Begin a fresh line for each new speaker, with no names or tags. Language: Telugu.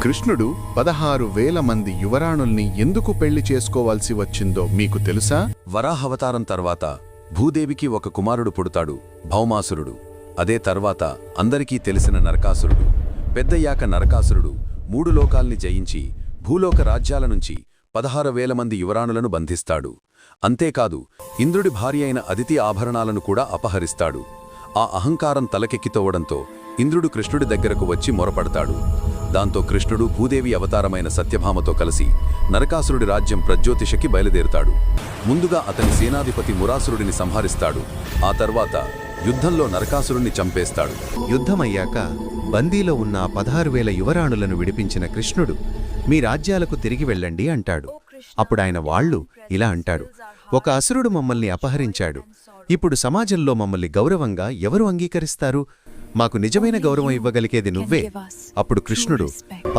కృష్ణుడు 16,000 మంది యువరాణుల్ని ఎందుకు పెళ్లి చేసుకోవాల్సి వచ్చిందో మీకు తెలుసా?
వరాహవతారం తర్వాత భూదేవికి ఒక కుమారుడు పుడతాడు, భౌమాసురుడు. అదే తర్వాత అందరికీ తెలిసిన నరకాసురుడు. పెద్దయ్యాక నరకాసురుడు 3 లోకాల్ని జయించి భూలోక రాజ్యాల నుంచి 16,000 మంది యువరాణులను బంధిస్తాడు. అంతేకాదు ఇంద్రుడి భార్య అయిన అదితి ఆభరణాలను కూడా అపహరిస్తాడు. ఆ అహంకారం తలకెక్కితోవడంతో ఇంద్రుడు కృష్ణుడి దగ్గరకు వచ్చి మొరపడతాడు. దాంతో కృష్ణుడు భూదేవి అవతారమైన సత్యభామతో కలిసి నరకాసురుడి రాజ్యం ప్రజ్యోతిషకి బయలుదేరుతాడు. ముందుగా అతని సేనాధిపతి మురాసురుడిని సంహరిస్తాడు. ఆ తర్వాత యుద్ధంలో నరకాసురుణ్ణి చంపేస్తాడు.
యుద్ధమయ్యాక బందీలో ఉన్న 16,000 యువరాణులను విడిపించిన కృష్ణుడు మీ రాజ్యాలకు తిరిగి వెళ్ళండి అంటాడు. అప్పుడాయన వాళ్ళు ఇలా అంటాడు, ఒక అసురుడు మమ్మల్ని అపహరించాడు. ఇప్పుడు సమాజంలో మమ్మల్ని గౌరవంగా ఎవరు అంగీకరిస్తారు? మాకు నిజమైన గౌరవం ఇవ్వగలిగేది నువ్వే. అప్పుడు కృష్ణుడు